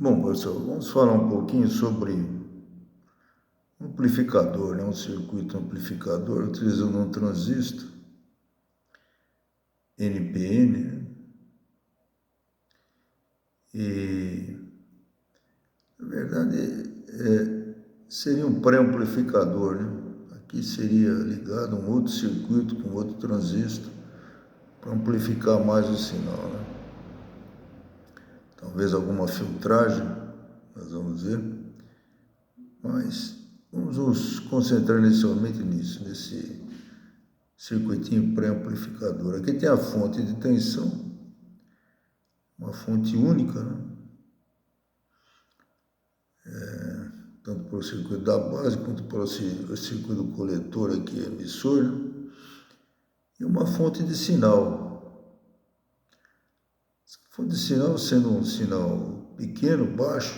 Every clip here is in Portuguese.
Bom, pessoal, vamos falar um pouquinho sobre amplificador, né? Um circuito amplificador utilizando um transistor NPN, né? E, na verdade, seria um pré-amplificador, né? Aqui seria ligado um outro circuito com outro transistor para amplificar mais o sinal, né? Talvez alguma filtragem, nós vamos ver, mas vamos nos concentrar inicialmente nesse circuitinho pré-amplificador. Aqui tem a fonte de tensão, uma fonte única, né? Tanto para o circuito da base quanto para o circuito coletor aqui, emissor, né? E uma fonte de sinal. Fonte de sinal, sendo um sinal pequeno, baixo,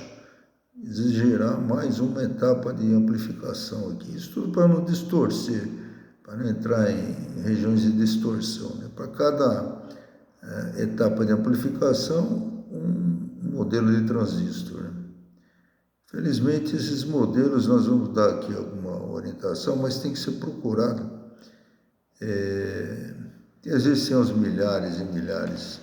exigirá mais uma etapa de amplificação aqui. Isso tudo para não distorcer, para não entrar em regiões de distorção, né? Para cada etapa de amplificação, um modelo de transistor, né? Felizmente, esses modelos nós vamos dar aqui alguma orientação, mas tem que ser procurado. Às vezes tem aos milhares e milhares.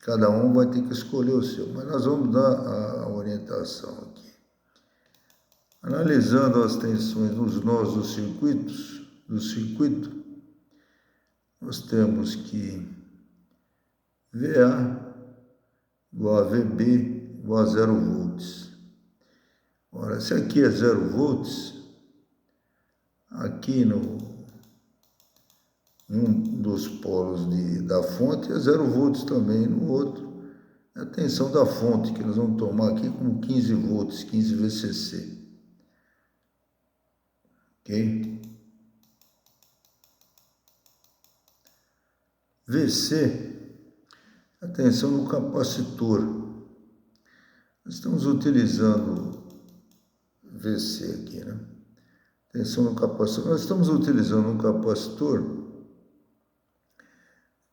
Cada um vai ter que escolher o seu, mas nós vamos dar a orientação aqui. Analisando as tensões nos nós do circuito, nós temos que VA igual a VB igual a 0 volts. Ora, se aqui é 0 volts, aqui em um dos polos da fonte é 0 volts também, no outro é a tensão da fonte, que nós vamos tomar aqui como 15 volts, 15 VCC. Ok? VC, a tensão no capacitor. Nós estamos utilizando VC aqui, né? Tensão no capacitor. Nós estamos utilizando um capacitor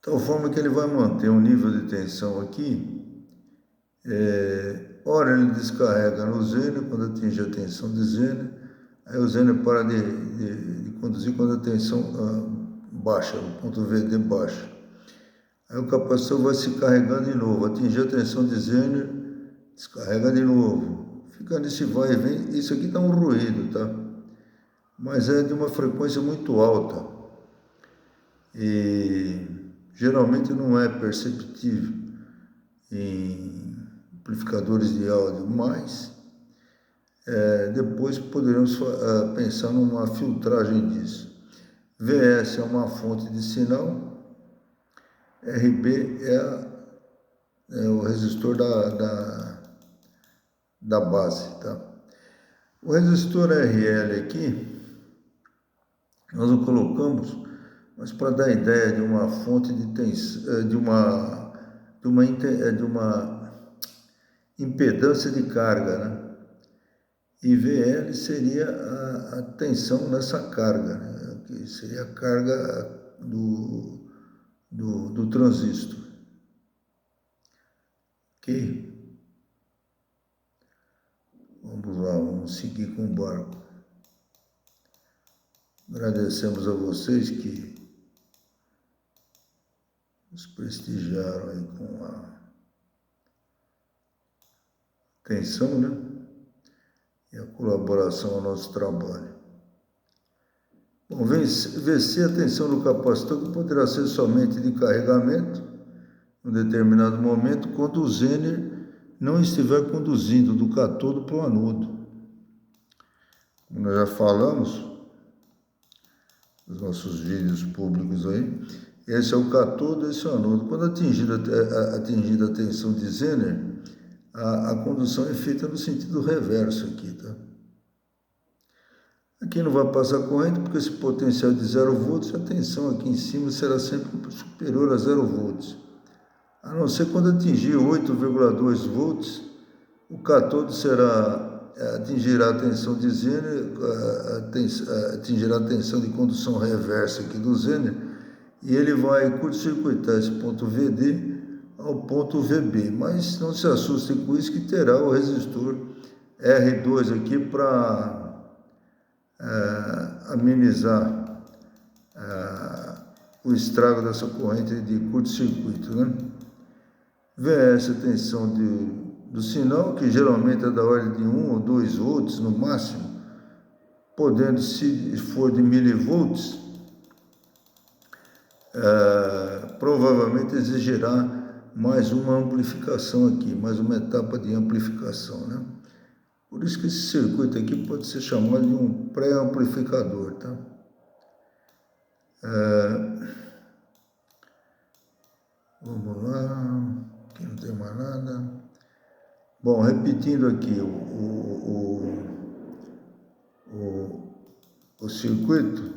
de tal forma que ele vai manter um nível de tensão aqui. Ora ele descarrega no Zener quando atinge a tensão de Zener, aí o Zener para de conduzir quando a tensão baixa, o ponto VD baixa. Aí o capacitor vai se carregando de novo, atingir a tensão de Zener, descarrega de novo, fica nesse vai e vem. Isso aqui dá um ruído, tá? Mas é de uma frequência muito alta e geralmente não é perceptível em amplificadores de áudio, mas depois poderemos pensar numa filtragem disso. VS é uma fonte de sinal, RB é o resistor da base, tá? O resistor RL aqui, nós o colocamos, mas para dar ideia de uma fonte de tensão, de uma impedância de carga, né? E VL seria a tensão nessa carga, né? Que seria a carga do transistor. Ok? Vamos lá, vamos seguir com o barco. Agradecemos a vocês que nos prestigiaram aí com a atenção, né? E a colaboração ao nosso trabalho. Bom, VC, a tensão do capacitor, que poderá ser somente de carregamento, em um determinado momento, quando o Zener não estiver conduzindo do cátodo para o anodo. Como nós já falamos nos nossos vídeos públicos aí, esse é o cátodo, esse é o anodo. Quando atingida a tensão de Zener, a condução é feita no sentido reverso aqui, tá? Aqui não vai passar corrente, porque esse potencial de 0 volts, a tensão aqui em cima será sempre superior a 0 volts. A não ser quando atingir 8,2 volts, o cátodo atingirá a tensão de Zener, atingirá a tensão de condução reversa aqui do Zener, e ele vai curto-circuitar esse ponto VD ao ponto VB, mas não se assustem com isso, que terá o resistor R2 aqui para amenizar o estrago dessa corrente de curto-circuito, né? Vê essa tensão do sinal, que geralmente é da ordem de 1 ou 2 volts no máximo, podendo, se for de milivolts, provavelmente exigirá mais uma amplificação aqui, mais uma etapa de amplificação, né? Por isso que esse circuito aqui pode ser chamado de um pré-amplificador, tá? Vamos lá, aqui não tem mais nada. Bom, repetindo aqui o circuito,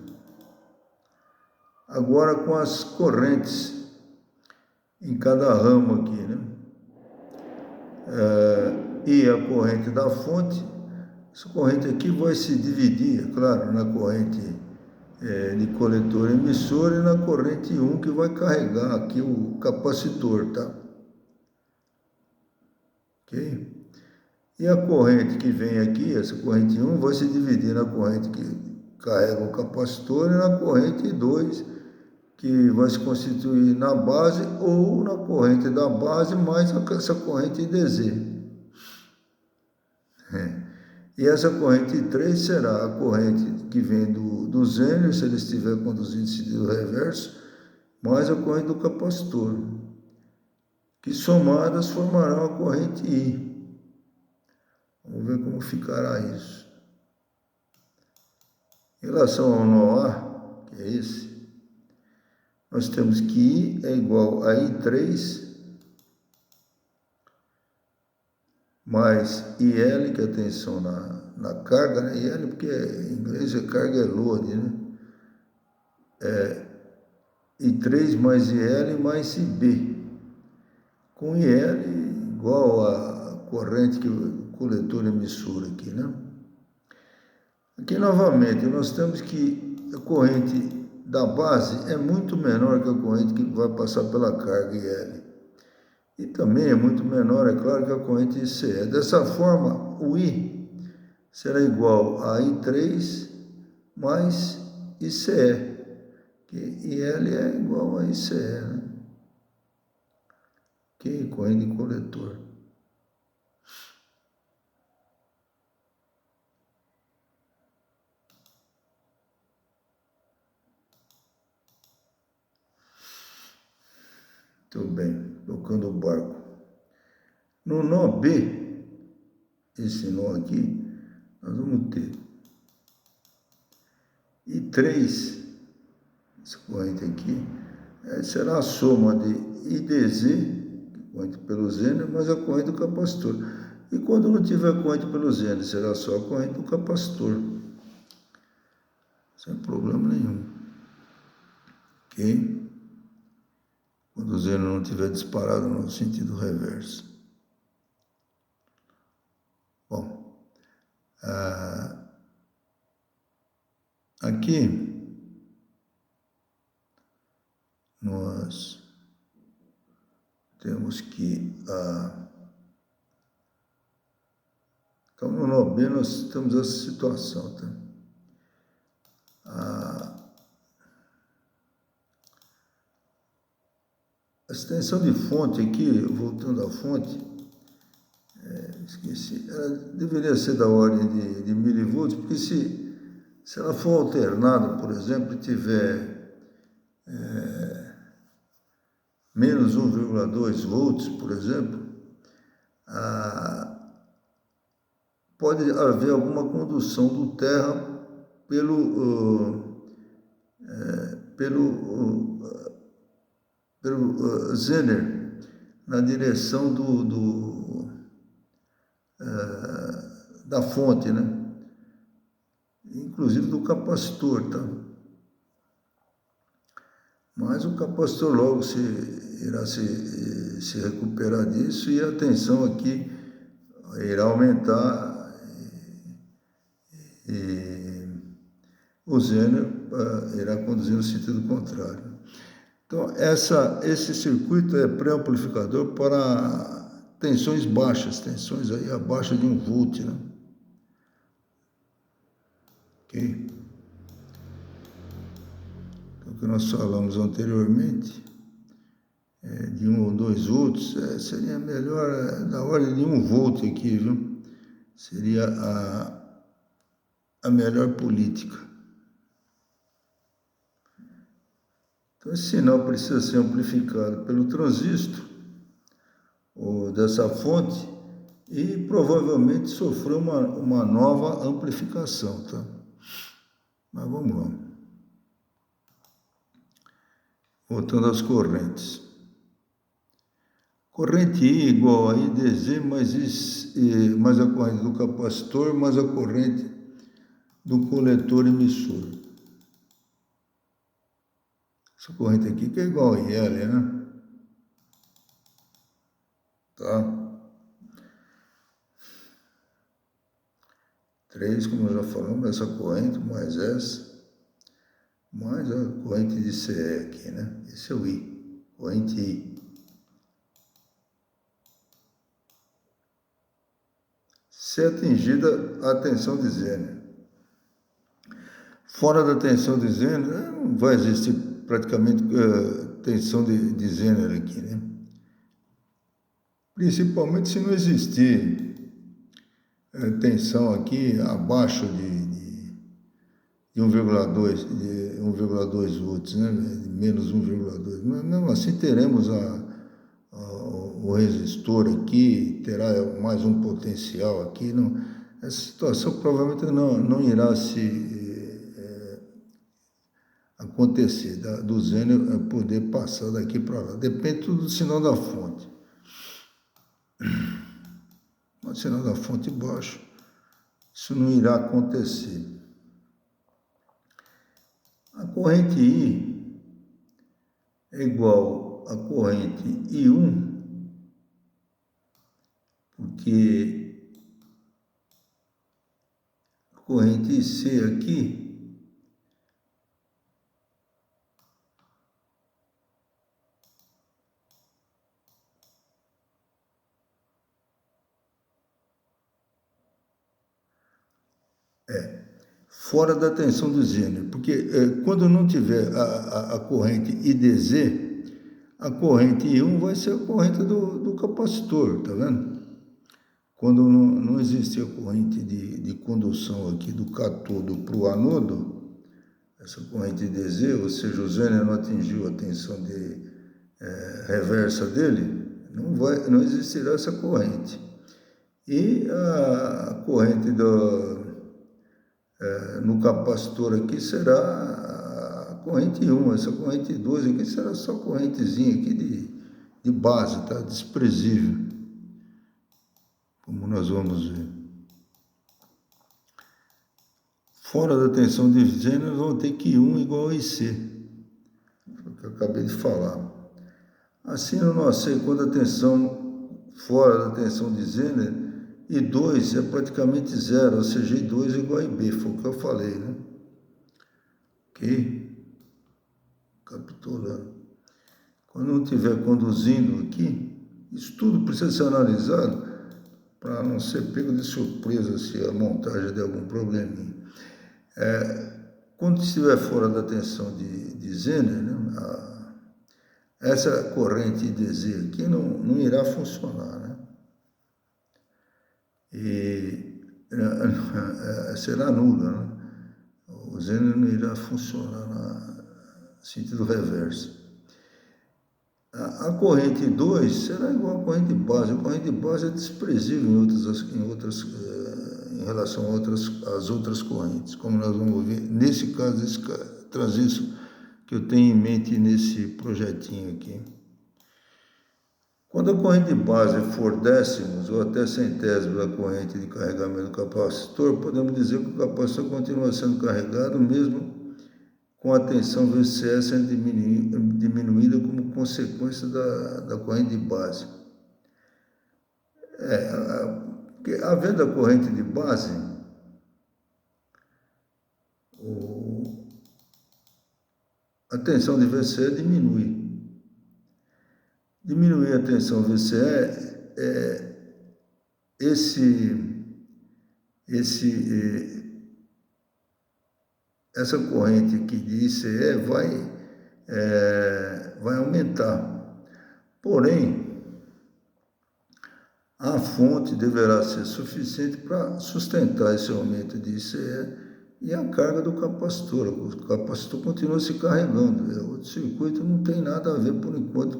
agora com as correntes em cada ramo aqui, né? E a corrente da fonte, essa corrente aqui vai se dividir, é claro, na corrente de coletor emissor e na corrente 1 que vai carregar aqui o capacitor, tá? Ok? E a corrente que vem aqui, essa corrente 1, vai se dividir na corrente que carrega o capacitor e na corrente 2, que vai se constituir na base ou na corrente da base mais essa corrente DZ. E essa corrente 3 será a corrente que vem do Zener, se ele estiver conduzindo sentido reverso, mais a corrente do capacitor, que somadas formarão a corrente I. Vamos ver como ficará isso. Em relação ao nó A, que é esse, nós temos que I é igual a I3 mais IL, que é a tensão na carga, né? IL, porque em inglês a carga é load, né? I3 mais IL mais IB, com IL igual a corrente que o coletor emissor aqui, né? Aqui novamente nós temos que a corrente da base é muito menor que a corrente que vai passar pela carga IL. E também é muito menor, é claro, que a corrente ICE. Dessa forma, o I será igual a I3 mais ICE, que IL é igual a ICE, né? Que corrente de coletor. Muito bem, tocando o barco. No nó B, esse nó aqui, nós vamos ter I3, essa corrente aqui, será a soma de IDZ, corrente pelo Zener, mais a corrente do capacitor. E quando não tiver corrente pelo Zener, será só a corrente do capacitor, sem problema nenhum. Ok? Quando o Zener não tiver disparado no sentido reverso. Bom, aqui nós temos que, então no nó B nós temos essa situação, tá? A extensão de fonte aqui, voltando à fonte, esqueci, ela deveria ser da ordem de milivolts, porque se ela for alternada, por exemplo, e tiver menos 1,2 volts, por exemplo, pode haver alguma condução do terra pelo Zener na direção da fonte, né? Inclusive do capacitor, tá? Mas o capacitor logo irá se recuperar disso e a tensão aqui irá aumentar e o Zener irá conduzir no sentido contrário. Então, esse circuito é pré-amplificador para tensões baixas, tensões aí abaixo de 1 volt, né? Ok? Então, o que nós falamos anteriormente, de 1 ou 2 volts, seria melhor da ordem de 1 volt aqui, viu? Seria a melhor política. Então, esse sinal precisa ser amplificado pelo transistor ou dessa fonte e provavelmente sofreu uma nova amplificação, tá? Mas vamos lá. Voltando às correntes. Corrente I igual a IDZ mais a corrente do capacitor mais a corrente do coletor emissor. Essa corrente aqui que é igual a IL, né? Tá? 3, como já falamos, essa corrente mais essa, mais a corrente de CE aqui, né? Esse é o I, corrente I. Se atingida a tensão de Zener. Fora da tensão de Zener, não vai existir praticamente tensão de Zener aqui, né? Principalmente se não existir tensão aqui abaixo de 1,2 volts, né? Menos 1,2. Mas mesmo assim teremos o resistor aqui, terá mais um potencial aqui. Não, essa situação provavelmente não irá acontecer, do Zener poder passar daqui para lá. Depende tudo do sinal da fonte. O sinal da fonte baixo, isso não irá acontecer. A corrente I é igual à corrente I1, porque a corrente IC aqui fora da tensão do Zener, porque quando não tiver a corrente IDZ, a corrente I1 vai ser a corrente do capacitor, tá vendo? Quando não existir a corrente de condução aqui do cátodo para o anodo, essa corrente IDZ, ou seja, o Zener não atingiu a tensão reversa dele, não existirá essa corrente. E a corrente no capacitor aqui será a corrente 1, essa corrente 2 aqui será só correntezinha aqui de base, tá? Desprezível, como nós vamos ver. Fora da tensão de Zener, nós vamos ter que I1 igual a IC, foi o que eu acabei de falar. Assim, eu não sei quando a tensão fora da tensão de Zener, I2 é praticamente zero, ou seja, I2 é igual a IB, foi o que eu falei, né? Ok? Capturando. Quando não estiver conduzindo aqui, isso tudo precisa ser analisado para não ser pego de surpresa se a montagem der algum probleminha. Quando estiver fora da tensão de Zener, né, essa corrente IDZ aqui não irá funcionar, né? E será nula, né? O Zener não irá funcionar no sentido reverso. A corrente 2 será igual à corrente base. A corrente base é desprezível em relação às outras correntes, como nós vamos ver nesse caso, esse transistor que eu tenho em mente nesse projetinho aqui. Quando a corrente base for décimos ou até centésimos da corrente de carregamento do capacitor, podemos dizer que o capacitor continua sendo carregado mesmo com a tensão VCS sendo diminuída como consequência da corrente de base. Havendo a corrente de base, a tensão de VCE diminui. Diminuir a tensão VCE essa corrente aqui de ICE vai aumentar. Porém, a fonte deverá ser suficiente para sustentar esse aumento de ICE e a carga do capacitor. O capacitor continua se carregando. O circuito não tem nada a ver, por enquanto,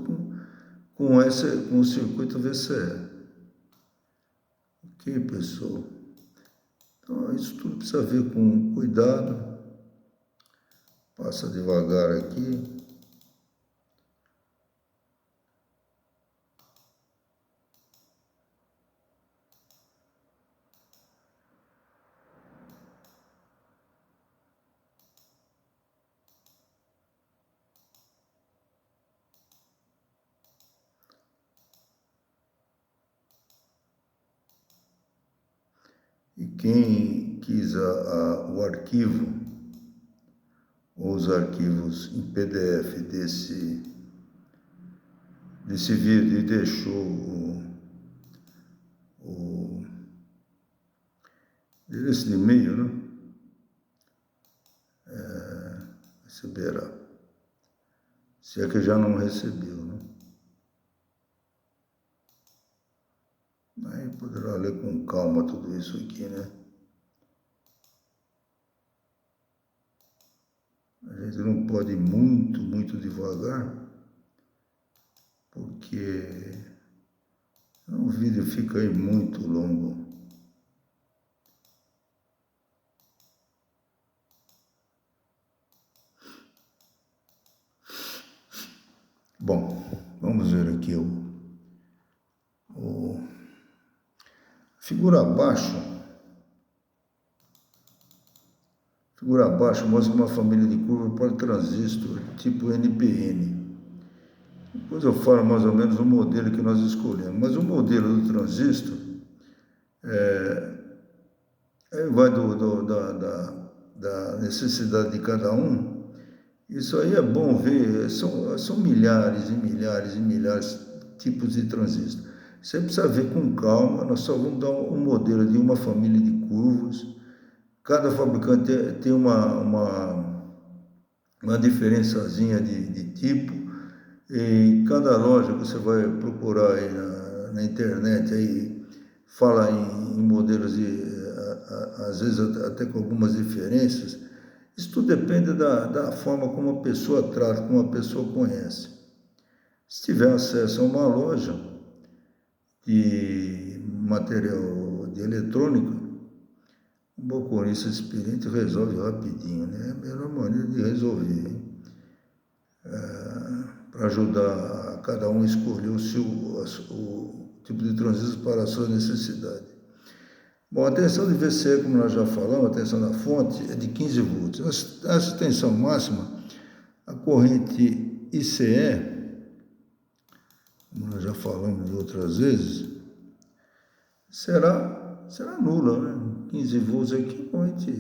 com o circuito VCE. Ok, pessoal? Então, isso tudo precisa ver com cuidado. Passa devagar aqui. E quem quis o arquivo, ou os arquivos em PDF desse vídeo e deixou o endereço de e-mail, né? Receberá. Se é que já não recebeu, né? Aí poderá ler com calma tudo isso aqui, né? A gente não pode ir muito, muito devagar, porque o vídeo fica aí muito longo. Bom, vamos ver aqui figura abaixo. Figura abaixo mostra uma família de curva para transistor tipo NPN. Depois eu falo mais ou menos o modelo que nós escolhemos. Mas o modelo do transistor vai da necessidade de cada um. Isso aí é bom ver, são milhares e milhares e milhares de tipos de transistor. Você precisa ver com calma, nós só vamos dar um modelo de uma família de curvas. Cada fabricante tem uma diferençazinha de tipo. Em cada loja que você vai procurar aí na internet, aí fala em modelos às vezes até com algumas diferenças. Isso tudo depende da forma como a pessoa trata, como a pessoa conhece. Se tiver acesso a uma loja de material de eletrônica, um balconista experiente resolve rapidinho, né? É a melhor maneira de resolver, hein? Para ajudar cada um a escolher o tipo de transistor para a sua necessidade. Bom, a tensão de VCE, como nós já falamos, a tensão da fonte é de 15 volts. Essa tensão máxima, a corrente ICE, como nós já falamos outras vezes, será nula, né? 15 volts aqui, corrente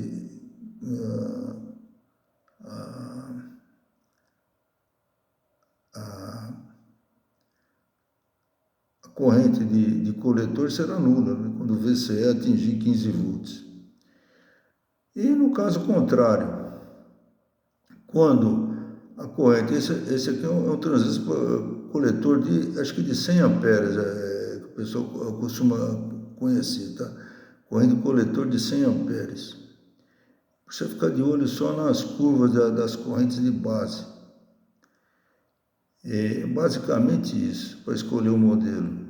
a corrente de coletor será nula, né? Quando o VCE atingir 15 volts. E no caso contrário, quando a corrente, esse aqui é um transistor coletor acho que de 100 amperes, que o pessoal costuma conhecer, tá? Corrente coletor de 100 amperes. Você ficar de olho só nas curvas das correntes de base. É basicamente isso, para escolher o modelo.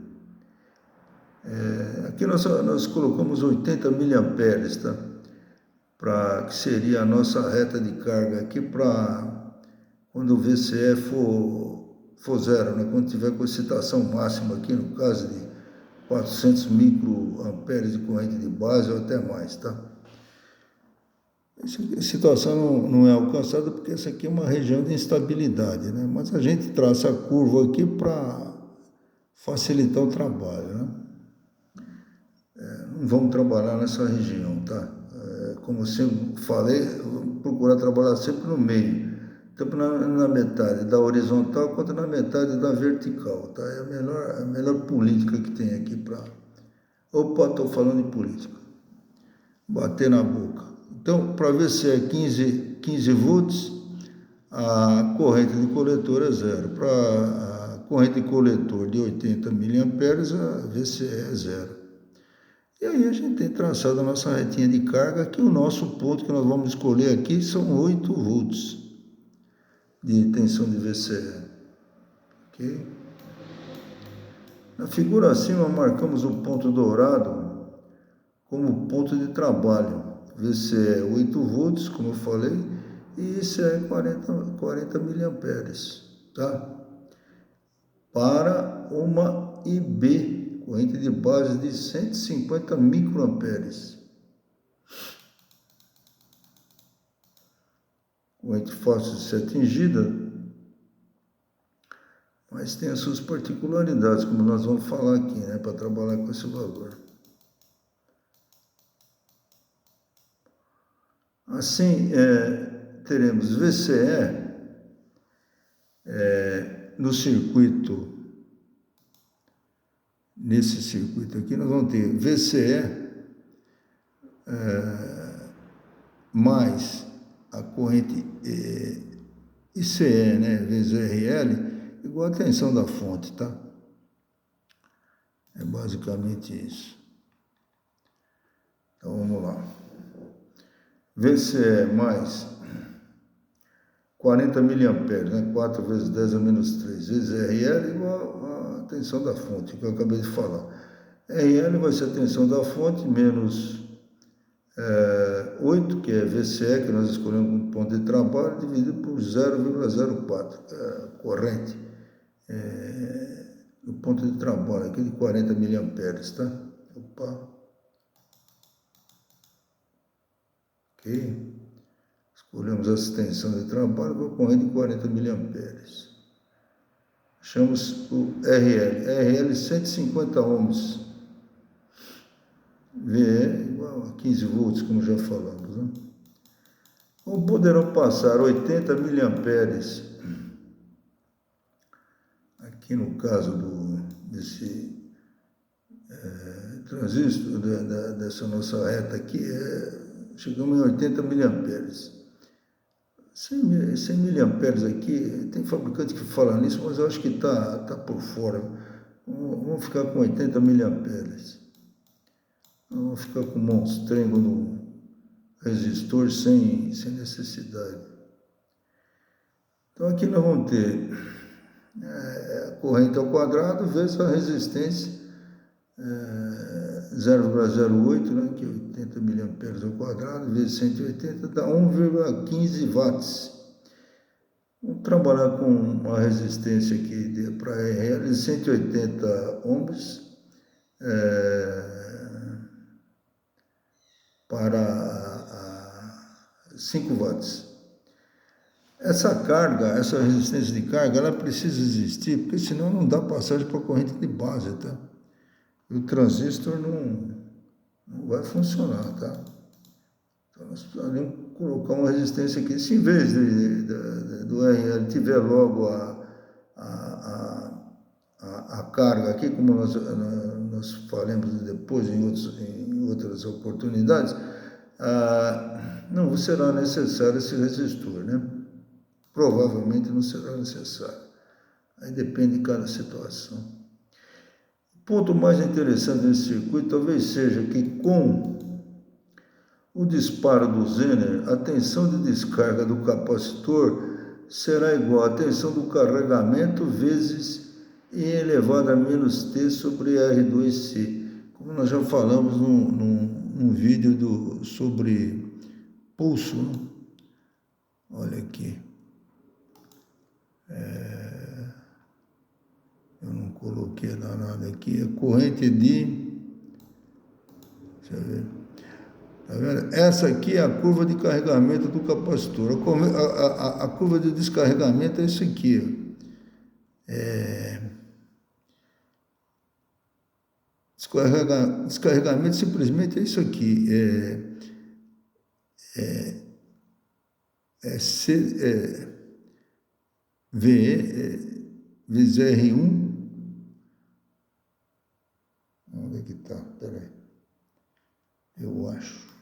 Aqui nós colocamos 80 miliamperes, tá? Que seria a nossa reta de carga aqui para quando o VCE for zero, né? Quando tiver com excitação máxima aqui, no caso de 400 microamperes de corrente de base ou até mais, tá? Essa situação não é alcançada porque essa aqui é uma região de instabilidade, né? Mas a gente traça a curva aqui para facilitar o trabalho, né? Não vamos trabalhar nessa região, tá? Como eu sempre falei, vamos procurar trabalhar sempre no meio. tanto na metade da horizontal quanto na metade da vertical, tá? É a melhor política que tem aqui para... Opa, estou falando de política. Bater na boca. Então, para ver se é 15 volts, a corrente de coletor é zero. Para a corrente de coletor de 80 miliamperes, a VCE é zero. E aí a gente tem traçado a nossa retinha de carga, que o nosso ponto que nós vamos escolher aqui são 8 volts de tensão de VCE. Ok? Na figura acima marcamos o ponto dourado como ponto de trabalho. VCE 8 volts, como eu falei, e ICE 40 miliamperes, tá? Para uma IB, corrente de base de 150 microamperes. Corrente fácil de ser atingida, mas tem as suas particularidades, como nós vamos falar aqui, né, para trabalhar com esse valor. Assim, teremos VCE no circuito, nesse circuito aqui, nós vamos ter VCE mais a corrente ICE, né, vezes RL, igual a tensão da fonte, tá? É basicamente isso. Então, vamos lá. VCE mais 40 miliamperes, né? 4 vezes 10 a menos 3, vezes RL igual a tensão da fonte, que eu acabei de falar. RL vai ser a tensão da fonte, menos 8, que é VCE, que nós escolhemos como ponto de trabalho, dividido por 0,04, corrente, no ponto de trabalho, aqui de 40 miliamperes, tá? Opa. Ok. Escolhemos essa tensão de trabalho com a corrente de 40 miliamperes. Achamos o RL. RL 150 ohms. VE igual a 15 volts, como já falamos, né? Como poderão passar 80 miliamperes, aqui no caso desse transistor, dessa nossa reta aqui, chegamos em 80 miliamperes. 100 miliamperes aqui, tem fabricante que fala nisso, mas eu acho que tá por fora. Vamos ficar com 80 miliamperes. Vamos ficar com um monstrengo no resistor sem necessidade. Então aqui nós vamos ter a corrente ao quadrado vezes a resistência 0,08, né, que é 80 miliamperes ao quadrado, vezes 180, dá 1,15 watts. Vamos trabalhar com uma resistência aqui para RL de 180 ohms para 5 watts. Essa carga, essa resistência de carga, ela precisa existir, porque senão não dá passagem para a corrente de base, tá? O transistor não vai funcionar, tá? Então nós precisamos colocar uma resistência aqui. Se em vez do RL tiver logo a carga aqui, como nós faremos depois em outras oportunidades, não será necessário esse resistor, né? Provavelmente não será necessário. Aí depende de cada situação. O ponto mais interessante nesse circuito talvez seja que com o disparo do Zener, a tensão de descarga do capacitor será igual à tensão do carregamento vezes E elevado a menos T sobre R2C. Como nós já falamos num vídeo sobre pulso, né? Olha aqui. Eu não coloquei nada aqui. É corrente de... Deixa eu ver. Tá vendo? Essa aqui é a curva de carregamento do capacitor. A curva de descarregamento é isso aqui. Descarregamento simplesmente é isso aqui. vezes R1. Onde é que está? Peraí. Eu acho.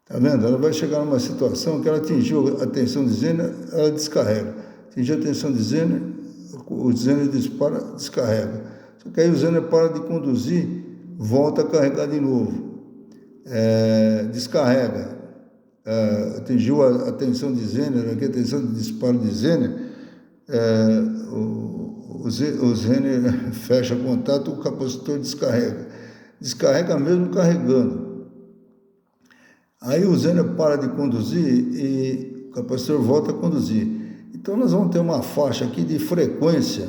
Tá vendo? Ela vai chegar numa situação que ela atingiu a tensão de Zener, ela descarrega. Atingiu a tensão de Zener, o Zener dispara, descarrega. Só que aí o Zener para de conduzir, volta a carregar de novo. Descarrega. Atingiu a tensão de Zener, aqui a tensão de disparo de Zener, o Zener fecha contato, o capacitor descarrega. Descarrega mesmo carregando. Aí o Zener para de conduzir e o capacitor volta a conduzir. Então nós vamos ter uma faixa aqui de frequência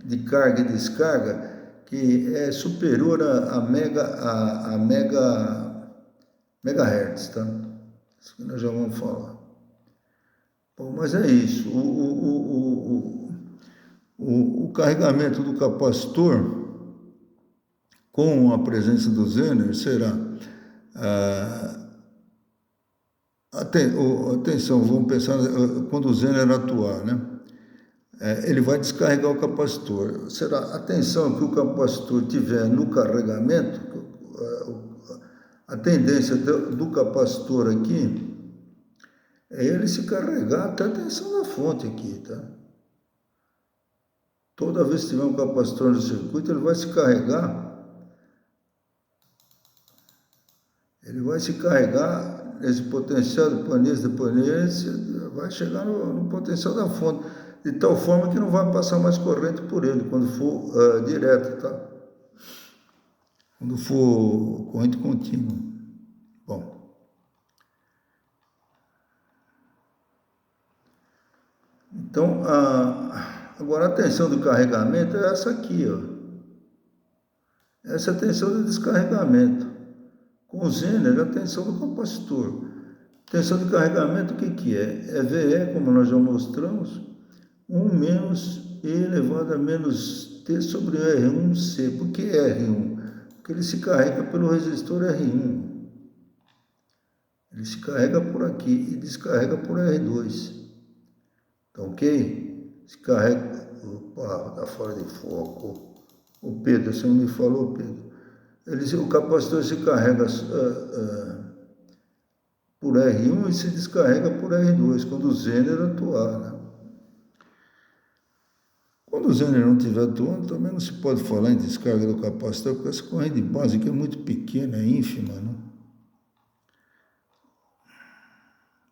de carga e descarga que é superior a megahertz, tá? Isso que nós já vamos falar. Bom, mas é isso. O carregamento do capacitor com a presença do Zener será atenção, vamos pensar quando o Zener atuar, né? Ele vai descarregar o capacitor. Será a tensão que o capacitor tiver no carregamento, a tendência do capacitor aqui é ele se carregar até a tensão da fonte aqui, tá? Toda vez que tiver um capacitor no circuito, ele vai se carregar. Ele vai se carregar nesse potencial de Panese, vai chegar no potencial da fonte, de tal forma que não vai passar mais corrente por ele, quando for direto, tá? Quando for corrente contínua. Bom. Então, agora a tensão do carregamento é essa aqui, ó. Essa é a tensão do descarregamento. Com o Zener, a tensão do capacitor. Tensão de carregamento, o que é? É VE, como nós já mostramos, 1 menos E elevado a menos T sobre R1C. Por que R1? Porque ele se carrega pelo resistor R1. Ele se carrega por aqui e descarrega por R2. Tá ok? Se carrega... Opa, tá fora de foco. O Pedro, você não me falou, Pedro? O capacitor se carrega por R1 e se descarrega por R2, quando o Zener atuar, né? Quando o Zener não estiver atuando, também não se pode falar em descarga do capacitor, porque essa corrente básica é muito pequena, é ínfima, né?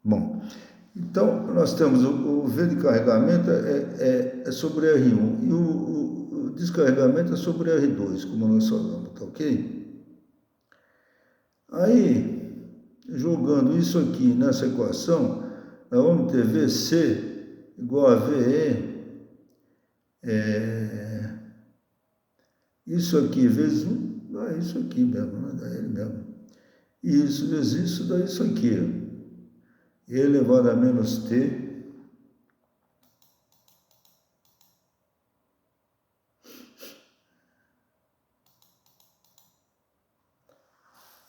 Bom, então nós temos o V de carregamento é sobre R1 e o descarregamento é sobre R2, como nós falamos, tá ok? Aí, jogando isso aqui nessa equação, nós vamos ter VC igual a VE, isso aqui vezes 1, dá isso aqui mesmo, né? Dá ele mesmo. Isso vezes isso dá isso aqui, ó. E elevado a menos T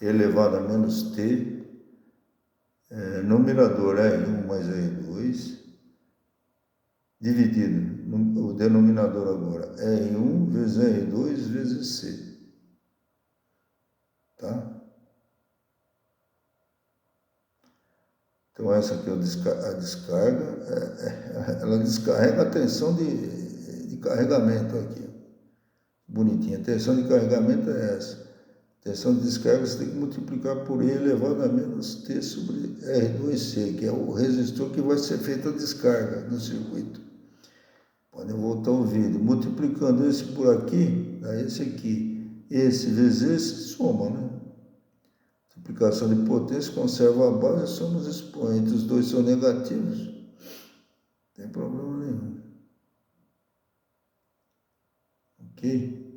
elevado a menos T, numerador R1 mais R2, dividido, o denominador agora, R1 vezes R2 vezes C. Tá? Então essa aqui é a descarga, ela descarrega a tensão de carregamento aqui. Bonitinha, a tensão de carregamento é essa. Tensão de descarga você tem que multiplicar por E elevado a menos T sobre R2C, que é o resistor que vai ser feita a descarga no circuito. Podem voltar o vídeo. Multiplicando esse por aqui, dá esse aqui. Esse vezes esse, soma, né? Multiplicação de potência, conserva a base, soma os expoentes. Os dois são negativos, não tem problema nenhum. Ok?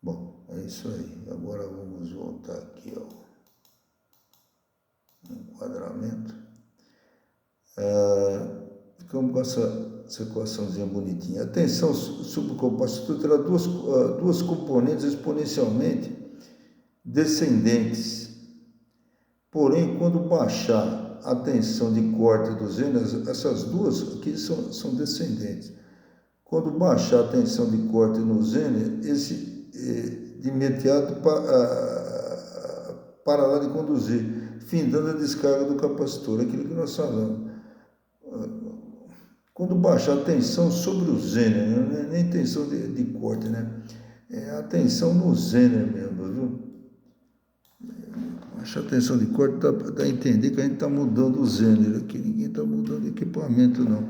Bom, é isso aí. Agora vamos voltar aqui, ó. enquadramento. Ficamos com essa equaçãozinha bonitinha. A tensão subcapacitor terá duas componentes exponencialmente descendentes. Porém, quando baixar a tensão de corte do Zener, essas duas aqui são descendentes. Quando baixar a tensão de corte no Zener, esse de imediato parará de conduzir, findando a descarga do capacitor, aquilo que nós falamos. Quando baixar a tensão sobre o Zener, não é nem tensão de corte, né? É a tensão no Zener mesmo, viu? Baixar a tensão de corte dá a entender que a gente está mudando o Zener aqui, ninguém está mudando o equipamento, não.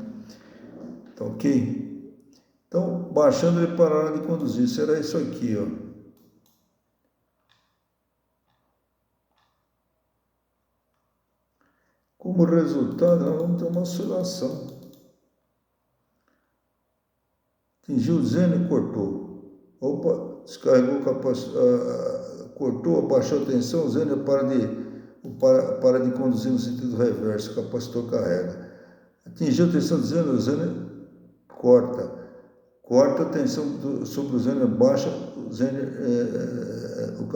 Tá ok? Então, baixando ele parará de conduzir, será isso aqui, ó. Como resultado, nós vamos ter uma oscilação. Atingiu o Zener e cortou. Opa, descarregou o capacitor, cortou, abaixou a tensão, o Zener para de conduzir no sentido reverso, o capacitor carrega. Atingiu a tensão do Zener, o Zener corta. Corta a tensão sobre o Zener, baixa, o Zener, o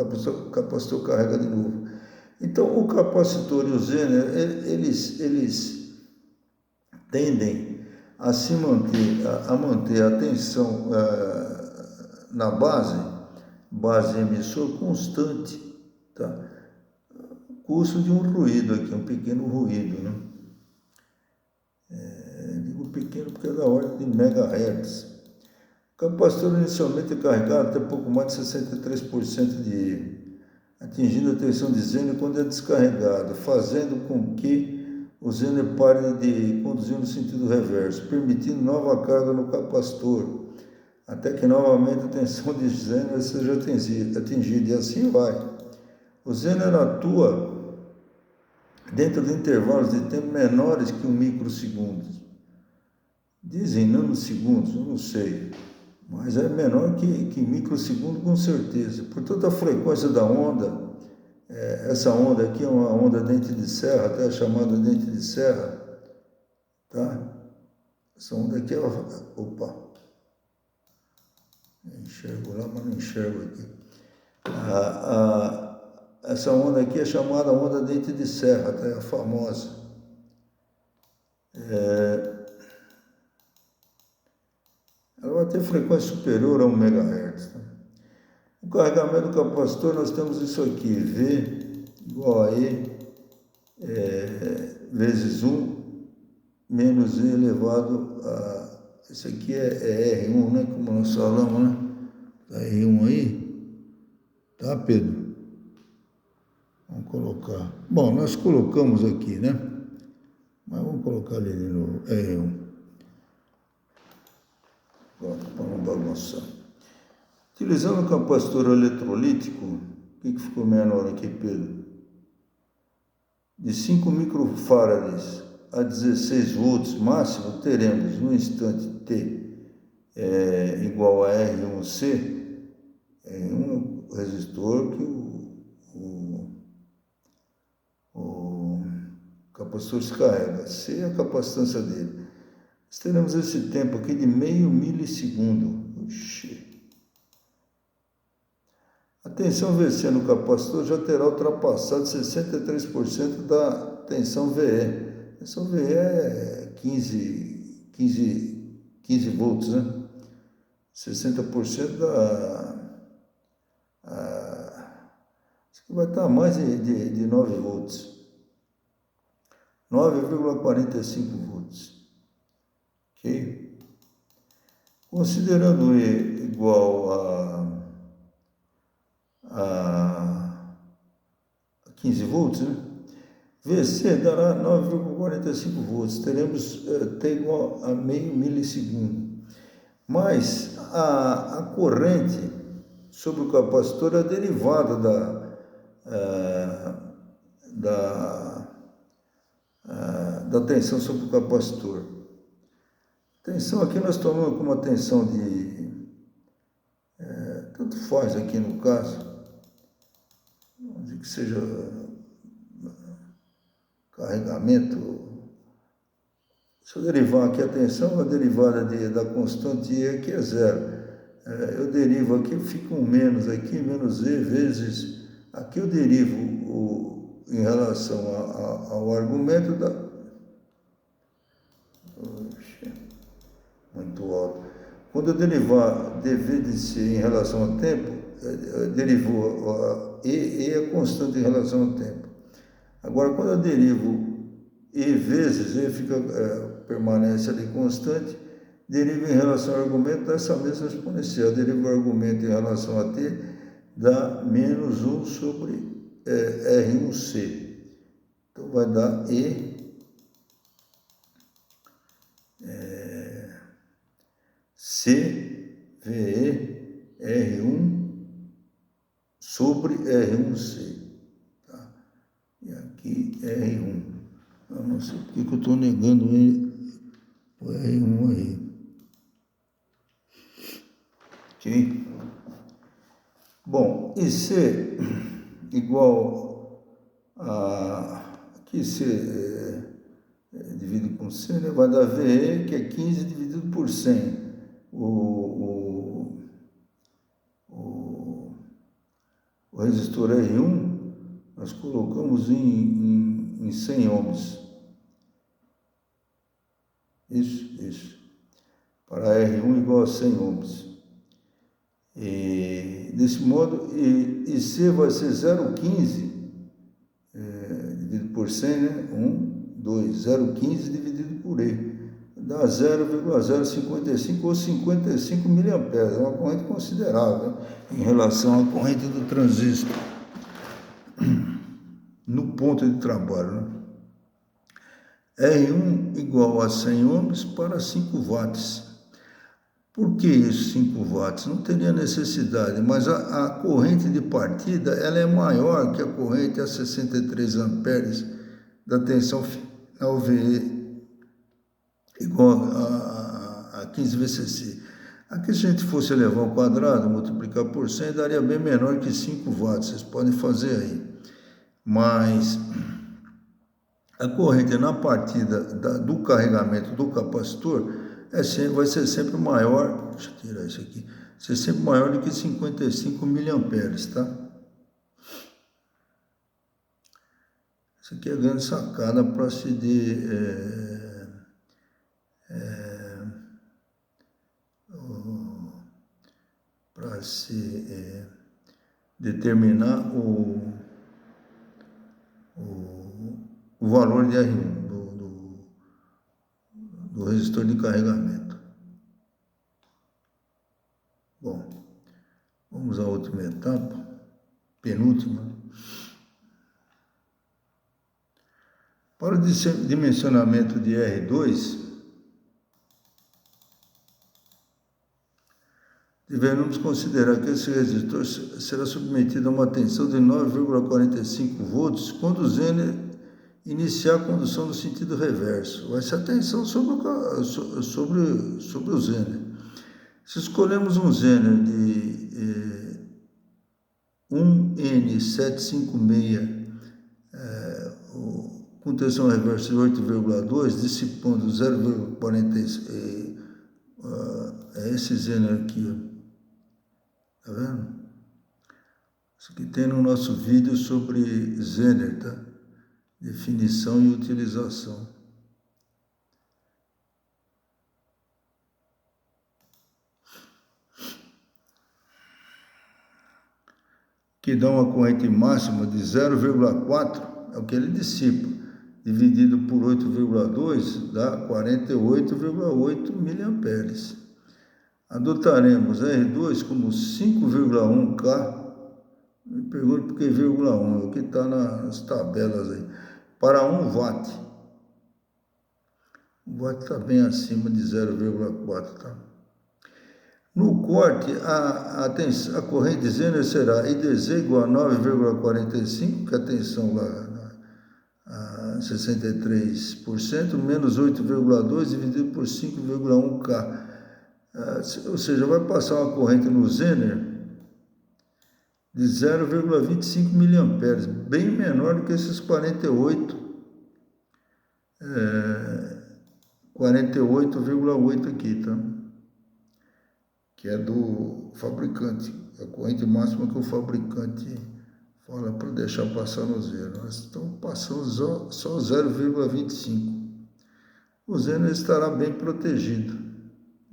capacitor carrega de novo. Então, o capacitor e o Zener, eles tendem a manter a tensão na base emissor constante, tá? Custo de um ruído aqui, um pequeno ruído, né? Digo pequeno porque é da ordem de megahertz. O capacitor inicialmente é carregado até pouco mais de 63% atingindo a tensão de Zener quando é descarregado, fazendo com que o Zener pare de conduzir no sentido reverso, permitindo nova carga no capacitor, até que novamente a tensão de Zener seja atingida, e assim vai. O Zener atua dentro de intervalos de tempo menores que 1 microsegundo. Dizem nanosegundos, eu não sei, mas é menor que microsegundo com certeza. Portanto, a frequência da onda, essa onda aqui é uma onda dente de serra, até chamada dente de serra, tá? Essa onda aqui é... Opa! Eu enxergo lá, mas não enxergo aqui. Essa onda aqui é chamada onda dente de serra, tá? É a famosa. Ela vai ter frequência superior a 1 MHz. Tá? O carregamento do capacitor, nós temos isso aqui, V igual a E vezes 1 menos E elevado a... Esse aqui é R1, né? Como nós falamos, né? Tá R1 aí? Tá, Pedro? Vamos colocar. Bom, nós colocamos aqui, né? Mas vamos colocar ali de novo. R1. Pronto, para não bagunçar. Utilizando o capacitor eletrolítico, o que ficou menor aqui, Pedro? De 5 microfarads a 16 volts máximo, teremos no instante T igual a R1C, R1 é o resistor que o capacitor se carrega, C é a capacitância dele. Nós teremos esse tempo aqui de meio milissegundo. A tensão VC no capacitor já terá ultrapassado 63% da tensão VE. A tensão VE é 15 volts, né? 60% isso aqui vai estar mais de 9 volts. 9,45 volts. Ok? Considerando E igual a 15 volts, né? VC dará 9,45 volts, teremos T igual a meio milissegundo. Mas a corrente sobre o capacitor é derivada da tensão sobre o capacitor. Tensão aqui nós tomamos como uma tensão de... tanto faz aqui no caso, vamos dizer que seja carregamento. Se eu derivar aqui a tensão, a derivada da constante E aqui é zero. Eu derivo aqui, eu fico um menos aqui, menos E vezes... Aqui eu derivo em relação ao argumento da... Muito alto. Quando eu derivar dv de C em relação ao tempo, eu derivo E é constante em relação ao tempo. Agora, quando eu derivo E vezes, E permanece ali constante, derivo em relação ao argumento dessa mesma exponencial. Derivo o argumento em relação a T, dá menos 1 sobre R1C. Então, vai dar CVE R1 sobre R1C. Tá? E aqui R1. Eu não sei porque que eu estou negando o R1 aí. Ok? Bom, e C igual a... Aqui C dividido com C, né? Vai dar VE, que é 15 dividido por 100. O resistor R1, nós colocamos em 100 ohms. Isso. Para R1 igual a 100 ohms. E, desse modo, e C vai ser 0,15 dividido por 100, né? 1, 2, 0,15 dividido por E. Dá 0,055 ou 55 miliamperes. É uma corrente considerável, né? Em relação à corrente do transistor. No ponto de trabalho, né? R1 igual a 100 ohms para 5 watts. Por que isso, 5 watts? Não teria necessidade, mas a corrente de partida ela é maior que a corrente a 63 amperes da tensão final VE, igual a 15 VCC. Aqui, se a gente fosse elevar ao quadrado, multiplicar por 100, daria bem menor que 5 watts, vocês podem fazer aí. Mas a corrente na partida do carregamento do capacitor vai ser sempre maior, deixa eu tirar isso aqui, ser sempre maior do que 55 miliamperes, tá? Isso aqui é a grande sacada para se determinar o valor de R1 do resistor de carregamento. Bom, vamos à última etapa, penúltima. Para o dimensionamento de R2, devemos considerar que esse resistor será submetido a uma tensão de 9,45 volts quando o Zener iniciar a condução no sentido reverso. Vai ser a tensão sobre o Zener. Se escolhemos um Zener de 1N756 com tensão reversa de 8,2, dissipando 0,46, é esse Zener aqui, ó. Tá vendo? Isso aqui tem no nosso vídeo sobre Zener, tá? Definição e utilização. Que dá uma corrente máxima de 0,4, é o que ele dissipa, dividido por 8,2 dá 48,8 miliamperes. Adotaremos R2 como 5,1K, me pergunto por que 0,1, é o que está nas tabelas aí, para 1 watt. O watt está bem acima de 0,4, tá? No corte, a corrente Zener será IDZ igual a 9,45, que é a tensão lá a 63%, menos 8,2 dividido por 5,1K. Ou seja, vai passar uma corrente no Zener de 0,25 miliamperes, bem menor do que esses 48 48,8 aqui, tá? Que é do fabricante, a corrente máxima que o fabricante fala para deixar passar no zero. Nós estamos passando só 0,25. O Zener estará bem protegido.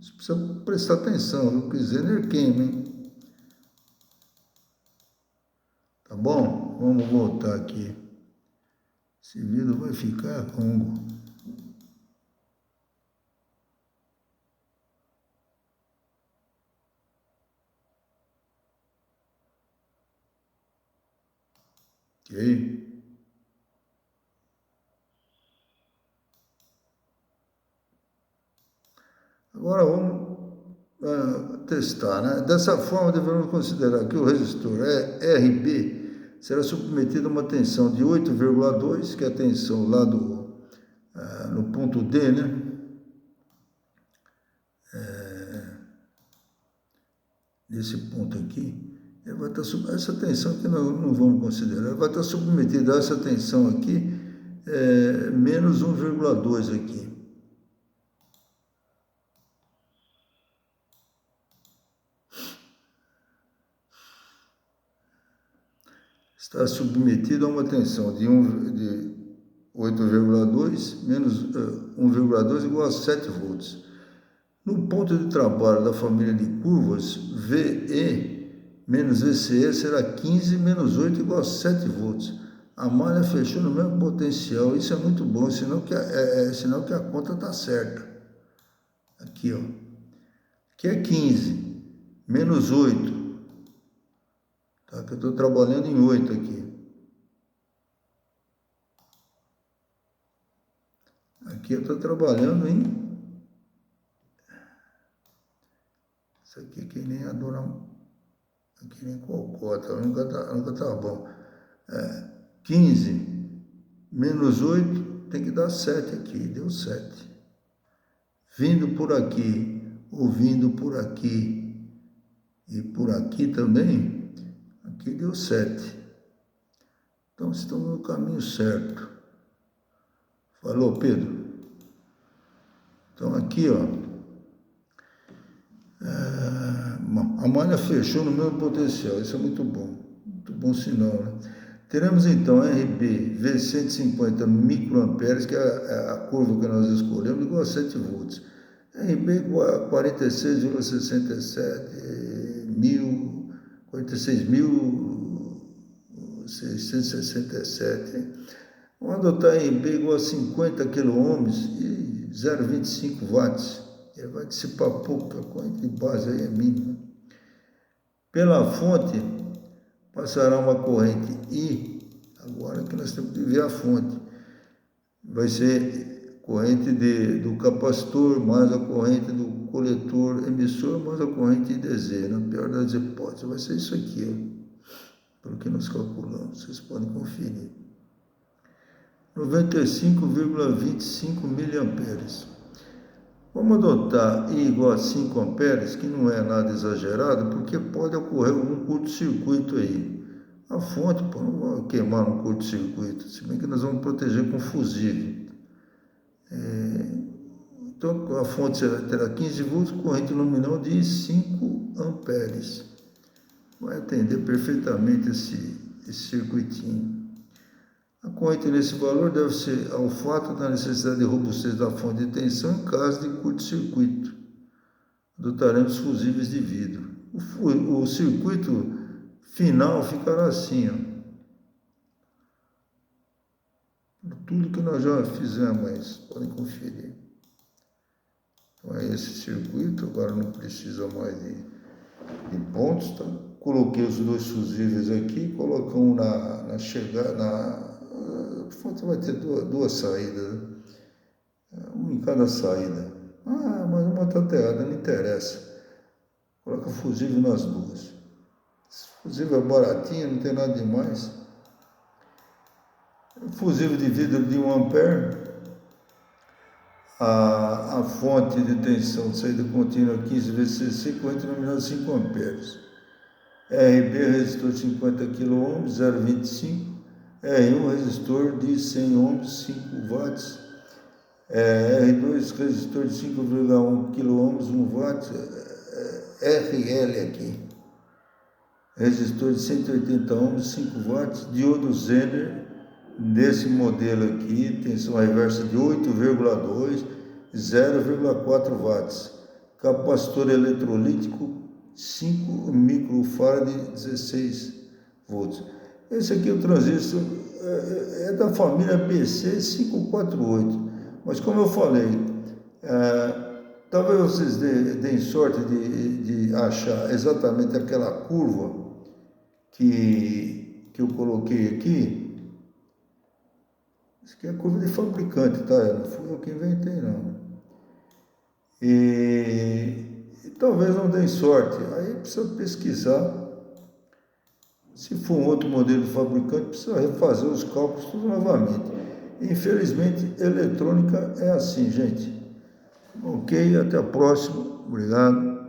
Você precisa prestar atenção, viu? Que o Zener queima, hein? Tá bom? Vamos voltar aqui. Esse vídeo vai ficar longo. Ok? Agora vamos testar, né? Dessa forma, devemos considerar que o resistor RB será submetido a uma tensão de 8,2, que é a tensão lá no ponto D, né? Nesse ponto aqui, ele vai estar essa tensão que nós não vamos considerar, ele vai estar submetido a essa tensão aqui, menos 1,2 aqui. Está submetido a uma tensão de 8,2 menos 1,2 igual a 7 volts. No ponto de trabalho da família de curvas, VE menos VCE será 15 menos 8 igual a 7 volts. A malha fechou no mesmo potencial, isso é muito bom, sinal que a conta está certa. Aqui, ó. Aqui é 15 menos 8. Tá? Que eu estou trabalhando em 8 aqui. Aqui eu estou trabalhando em... Isso aqui é que nem a dona... Aqui nem cocota, nunca tá bom. 15 menos 8 tem que dar 7 aqui, deu 7. Vindo por aqui, ou vindo por aqui, e por aqui também, aqui deu 7. Então estamos no caminho certo. Falou, Pedro? Então aqui, ó. A malha fechou no mesmo potencial, isso é muito bom sinal, né? Teremos então RB V150 microamperes, que é a curva que nós escolhemos, igual a 7 volts. RB igual a 46,667. Vamos adotar RB igual a 50 kΩ e 0,25 watts. Ele vai dissipar pouco, a corrente de base aí é mínima. Pela fonte, passará uma corrente I, agora que nós temos que ver a fonte. Vai ser corrente do capacitor, mais a corrente do coletor emissor, mais a corrente IDZ. Na pior das hipóteses, vai ser isso aqui, ó, pelo que nós calculamos. Vocês podem conferir. 95,25 miliamperes. Vamos adotar I igual a 5 amperes, que não é nada exagerado, porque pode ocorrer algum curto-circuito aí. A fonte, pô, não vai queimar no curto-circuito, se bem que nós vamos proteger com fusível. Então, a fonte terá 15 volts, corrente nominal de 5 amperes. Vai atender perfeitamente esse circuitinho. A corrente nesse valor deve ser ao fato da necessidade de robustez da fonte de tensão em caso de curto-circuito. Adotaremos fusíveis de vidro. O circuito final ficará assim, ó. Tudo que nós já fizemos, podem conferir. Então é esse circuito, agora não precisa mais de pontos, tá? Coloquei os dois fusíveis aqui, colocamos na chegada, a fonte vai ter duas saídas, né? Uma em cada saída. Mas uma está aterrada, não interessa. Coloca fusível nas duas. Esse fusível é baratinho, não tem nada demais. Fusível de vidro de 1 ampere. A fonte de tensão de saída contínua 15 VCC, corrente nominal 5 amperes. RB resistor 50 kΩ, 0,25. R1 resistor de 100 ohms, 5 watts. R2, resistor de 5,1 kΩ, 1 watt, RL aqui. Resistor de 180 ohms, 5 watts, diodo Zener, desse modelo aqui, tensão reversa de 8,2, 0,4 watts. Capacitor eletrolítico, 5 microfarad, 16 volts. Esse aqui é o transistor, é da família BC548, mas como eu falei, talvez vocês deem sorte de achar exatamente aquela curva que eu coloquei aqui. Isso aqui é a curva de fabricante, tá? Não fui eu que inventei, não. E talvez não deem sorte. Aí precisa pesquisar. Se for um outro modelo de fabricante, precisa refazer os cálculos tudo novamente. Infelizmente, eletrônica é assim, gente. Ok, até a próxima. Obrigado.